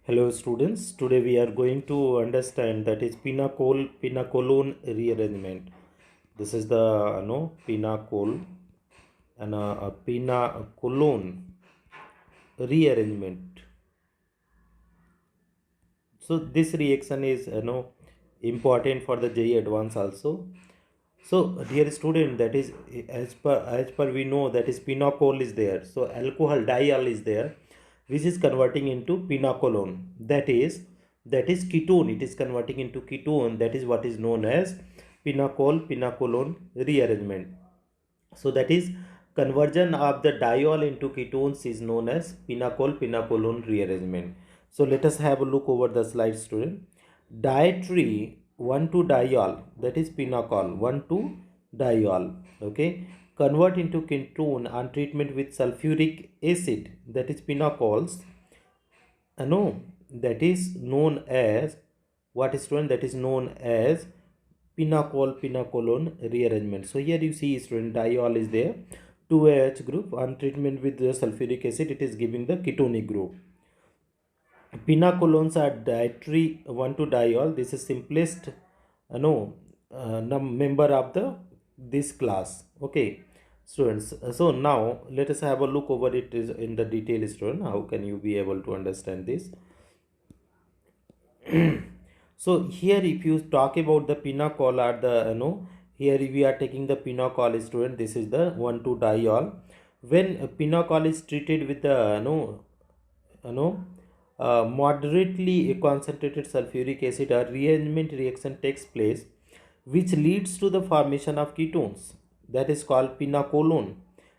Hello students, today we are going to understand that is pinacolone rearrangement. This is the pinacol and a pinacolone rearrangement. So this reaction is important for the JEE advance also. So dear student, that is as per we know that is pinacol is there. So alcohol diol is there, which is converting into pinacolone. That is ketone. It is converting into ketone. That is what is known as pinacolone rearrangement. So that is conversion of the diol into ketones is known as pinacolone rearrangement. So let us have a look over the slide, student. Dietary 1,2-diol, that is pinacol 1,2-diol, okay, convert into ketone on treatment with sulfuric acid, that is pinacols. No, that is known as what is student? That is known as pinacolone rearrangement. So here you see student diol is there, 2H group on treatment with the sulfuric acid, it is giving the ketonic group. Pinacolones are dietary 1,2-diol. This is simplest member of the this class. Okay, students. So now let us have a look over it is in the detail, student. How can you be able to understand this? So here if you talk about the pinacol or the here we are taking the pinacol, student. This is the 1,2-diol. When pinacol is treated with the moderately concentrated sulfuric acid, a rearrangement reaction takes place which leads to the formation of ketones, that is called pinacolone,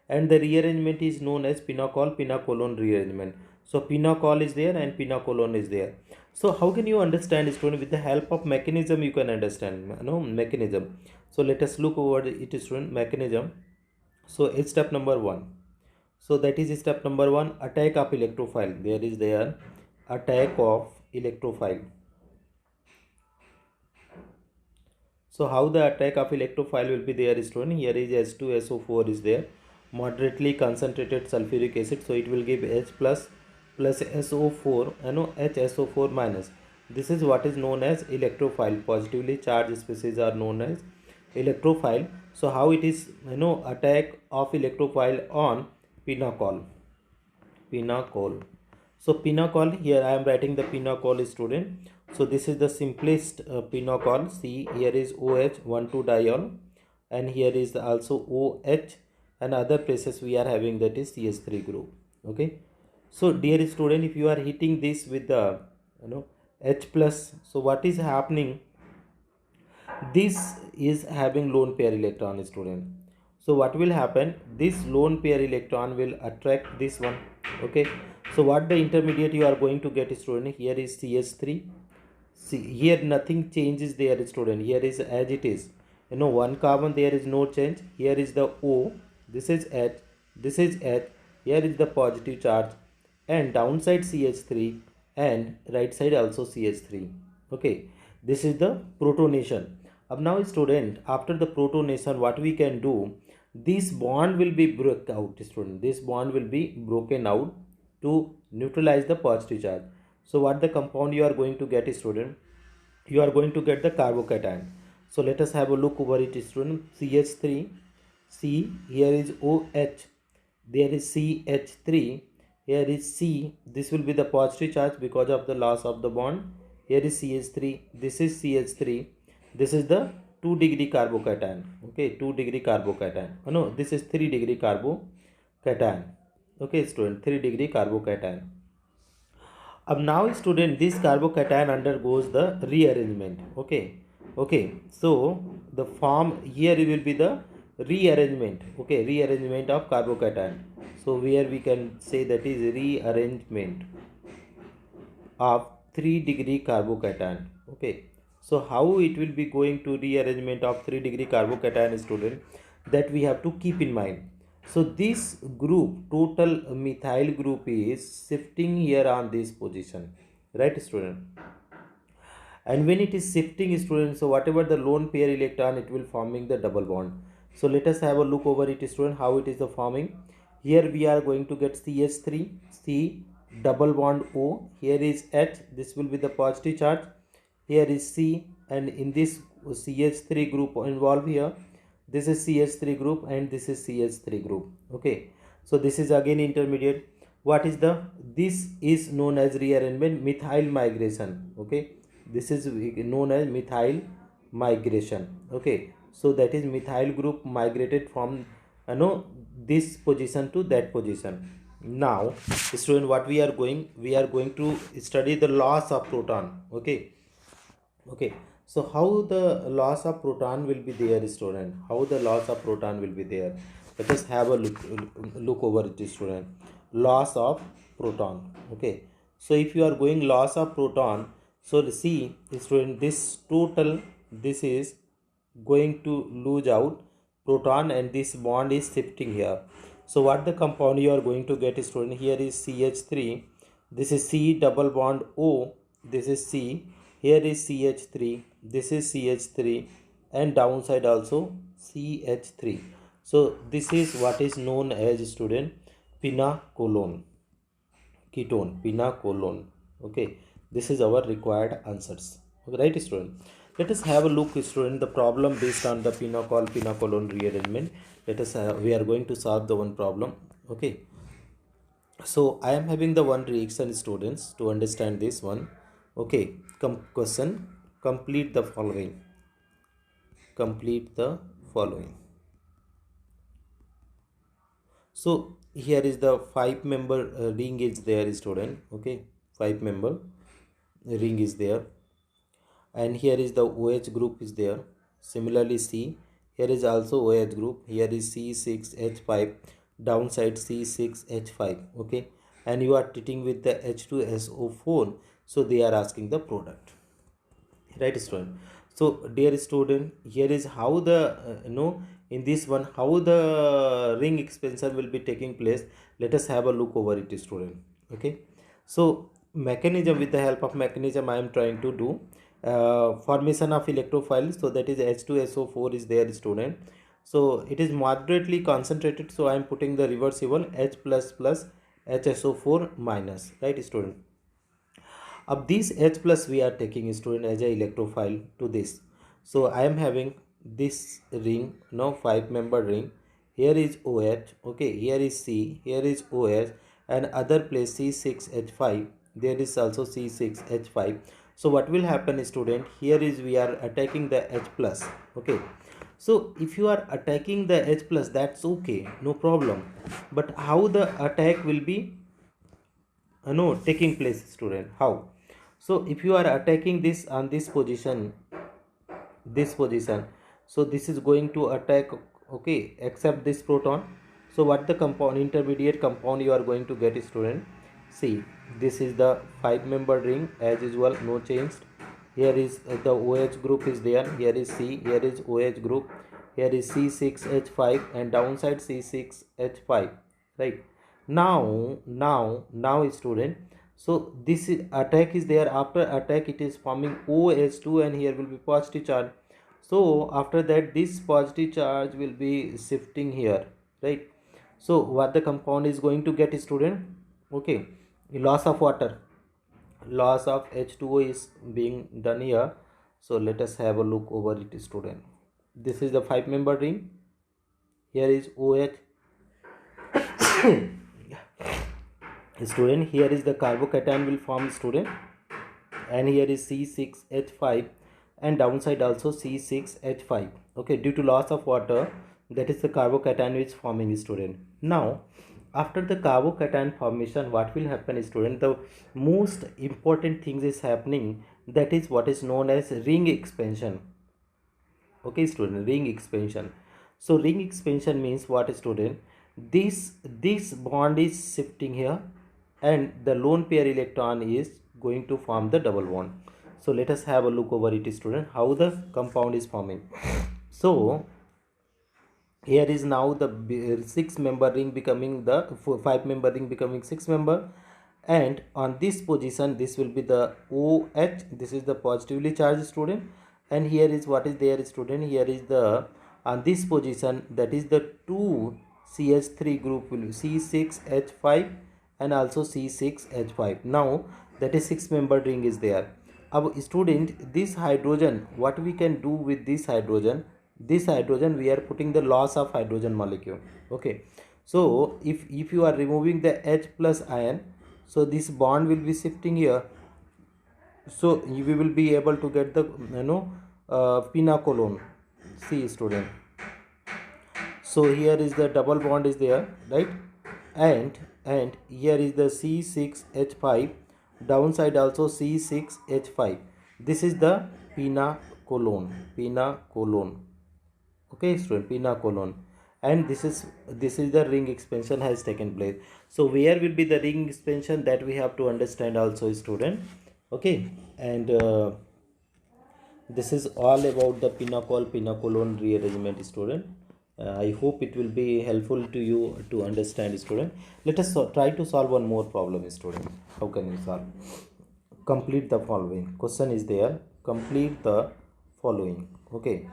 and the rearrangement is known as pinacolone rearrangement. So pinacol is there and pinacolone is there. So how can you understand, student? With the help of mechanism you can understand mechanism. So let us look over it, student. Mechanism. So it's step number 1. So that is step number 1, attack of electrophile. There is there attack of electrophile. So how the attack of electrophile will be there, student? Here is H2SO4 is there, moderately concentrated sulfuric acid. So it will give H plus SO4 HSO4 minus. This is what is known as electrophile. Positively charged species are known as electrophile. So how it is attack of electrophile on pinacol. So pinacol, here I am writing the pinacol, student. So this is the simplest pinacol. See, here is OH 1,2-diol and here is also OH, and other places we are having that is CH3 group. Okay. So dear student, if you are hitting this with the H plus, so what is happening? This is having lone pair electron, student. So what will happen? This lone pair electron will attract this one. Okay. So what the intermediate you are going to get, student? Here is CH3. See, here nothing changes there, student. Here is as it is. One carbon, there is no change. Here is the O. This is H. This is H. Here is the positive charge. And downside CH3 and right side also CH3. Okay. This is the protonation. Now student, after the protonation, what we can do? This bond will be broken out, student. This bond will be broken out to neutralize the positive charge. So what the compound you are going to get, student? You are going to get the carbocation. So let us have a look over it, student. CH3, C, here is OH, there is CH3, here is C. This will be the positive charge because of the loss of the bond. Here is CH3, this is CH3, this is the 2-degree carbocation. Okay, 2-degree carbocation. No, this is 3-degree carbocation. Okay, student, 3-degree carbocation. Now student, this carbocation undergoes the rearrangement. Okay, so the form here will be the rearrangement. Okay, rearrangement of carbocation. So where we can say that is rearrangement of 3-degree carbocation. Okay, so how it will be going to rearrangement of 3-degree carbocation, student? That we have to keep in mind. So this group, total methyl group, is shifting here on this position, right, student? And when it is shifting, student, so whatever the lone pair electron, it will forming the double bond. So let us have a look over it, student, how it is the forming. Here we are going to get CH3, C, double bond O, here is H, this will be the positive charge, here is C, and in this CH3 group involved here, this is CH3 group and this is CH3 group. Okay, so this is again intermediate. What is the, this is known as rearrangement, methyl migration. Okay, this is known as methyl migration. Okay, so that is methyl group migrated from this position to that position. Now student, what we are going to study the loss of proton. Okay, so how the loss of proton will be there, student? How the loss of proton will be there? Let us have a look over it, student. Loss of proton. Okay, so if you are going loss of proton, so see, student, this total, this is going to lose out proton and this bond is shifting here. So what the compound you are going to get, student, here is CH3, this is C double bond O, this is C, here is CH3, this is CH3, and downside also CH3. So this is what is known as, student, quinocolone ketone, quinocolone. Okay, this is our required answers. Okay, right, student? Let us have a look, student, the problem based on the quinocolone rearrangement. Let us we are going to solve the one problem. Okay, so I am having the one reaction, students, to understand this one. Okay, question, complete the following. Complete the following. So here is the 5-member ring is there, student. Okay, 5-member ring is there, and here is the OH group is there. Similarly, C, here is also OH group, here is C6H5, downside C6H5. Okay, and you are treating with the H2SO4, so they are asking the product, right, student? So dear student, here is how the in this one how the ring expansion will be taking place. Let us have a look over it, student. Okay, so mechanism, with the help of mechanism I am trying to do formation of electrophile. So that is H2SO4 is there, student. So it is moderately concentrated, so I am putting the reversible H plus plus HSO4 minus, right, student? Of this H plus we are taking, student, as a electrophile to this. So I am having this ring, 5-member ring. Here is OH, okay, here is C, here is OH, and other place C6H5, there is also C6H5. So what will happen, student, here is we are attacking the H plus. Okay, so if you are attacking the H plus, that's okay, no problem. But how the attack will be taking place, student? How? So if you are attacking this on this position, so this is going to attack, okay, except this proton. So what the compound, intermediate compound you are going to get, student? See, this is the 5-member ring as usual, no change. Here is the OH group is there, here is C, here is OH group, here is C6H5, and downside C6H5, right? Now student, so this attack is there. After attack it is forming OH2, and here will be positive charge. So after that this positive charge will be shifting here, right? So what the compound is going to get, student? Okay, loss of water, loss of H2O is being done here. So let us have a look over it, student. This is the 5-member ring, here is OH student, here is the carbocation will form, student, and here is C6H5, and downside also C6H5. okay, due to loss of water, that is the carbocation which is forming, student. Now after the carbocation formation, what will happen, student? The most important thing is happening, that is what is known as ring expansion. Okay, student, ring expansion. So ring expansion means what, student? This bond is shifting here, and the lone pair electron is going to form the double bond. So let us have a look over it, student, how the compound is forming. So here is now the 6-member ring becoming the 5-member ring becoming 6-member, and on this position this will be the OH, this is the positively charged, student, and here is what is there, student? Here is the on this position, that is the 2 CH3 group will be C6H5, and also C6H5. Now that is 6-membered ring is there. Now student, this hydrogen, what we can do with this hydrogen? This hydrogen we are putting the loss of hydrogen molecule. Okay, so if you are removing the H plus ion, so this bond will be shifting here, so we will be able to get the pinacolone. See student, so here is the double bond is there, right? And here is the C6H5, downside also C6H5. This is the pinacolone. Okay student, pinacolone. And this is the ring expansion has taken place. So where will be the ring expansion, that we have to understand also student. Okay, and this is all about the pinacolone rearrangement student. I hope it will be helpful to you to understand student. Let us try to solve one more problem student. How can you solve? Complete the following. Question is there. Complete the following. Okay.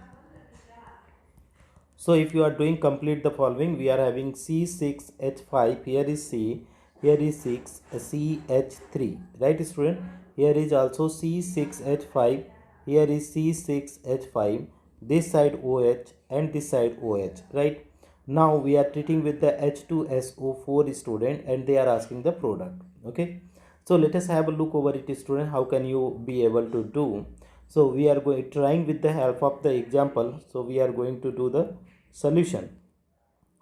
So if you are doing complete the following, we are having C6H5, here is C, here is 6, CH3, right student? Here is also C6H5, here is C6H5, this side OH and this side OH, right? Now we are treating with the H2SO4 student, and they are asking the product. Okay, so let us have a look over it student. How can you be able to do? So we are going trying with the help of the example. So we are going to do the solution.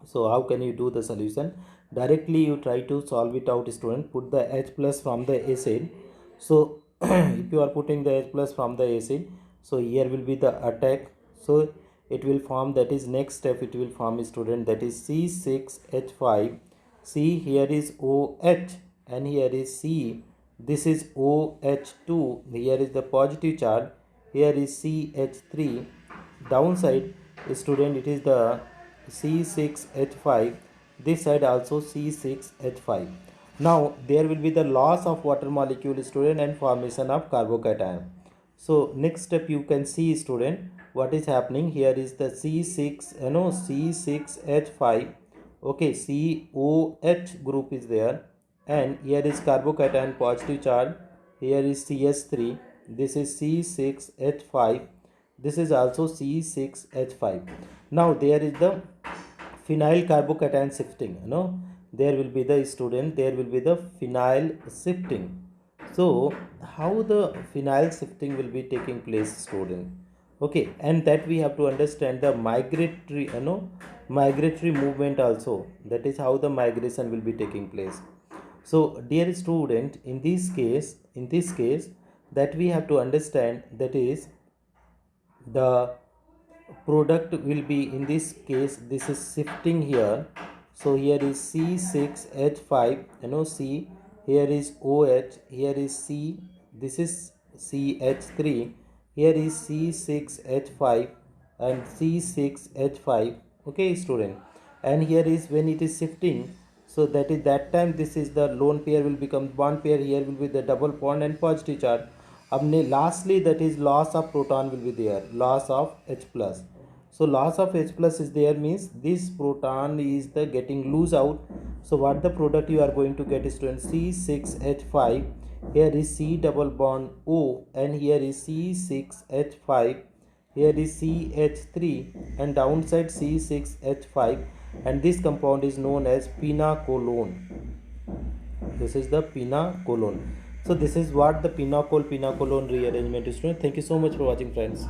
So how can you do the solution? Directly you try to solve it out student. Put the H plus from the acid. So if you are putting the H plus from the acid, so here will be the attack. So it will form, that is next step, it will form student, that is C6H5. C, here is OH and here is C. This is OH2. Here is the positive charge. Here is CH3. Downside student, it is the C6H5. This side also C6H5. Now there will be the loss of water molecule student and formation of carbocation. So next step you can see student what is happening. Here is the C6H5. Okay, COH group is there, and here is carbocation positive charge. Here is CS3. This is C6H5. This is also C6H5. Now there is the phenyl carbocation shifting. There will be the student, there will be the phenyl shifting. So how the phenyl shifting will be taking place student? Okay, and that we have to understand the migratory movement also. That is how the migration will be taking place. So dear student, in this case that we have to understand, that is the product will be, in this case this is shifting here. So here is C6H5, C, here is OH, here is C, this is CH3, here is C6H5 and C6H5. Okay student, and here is when it is shifting, so that is that time this is the lone pair will become bond pair. Here will be the double bond and positive charge. Lastly, that is loss of proton will be there, loss of H plus. So loss of H plus is there, means this proton is the getting loose out. So what the product you are going to get is C6H5. Here is C double bond O, and here is C6H5. Here is CH3 and downside C6H5, and this compound is known as pinacolone. This is the pinacolone. So this is what the pinacolone rearrangement is doing. Thank you so much for watching friends.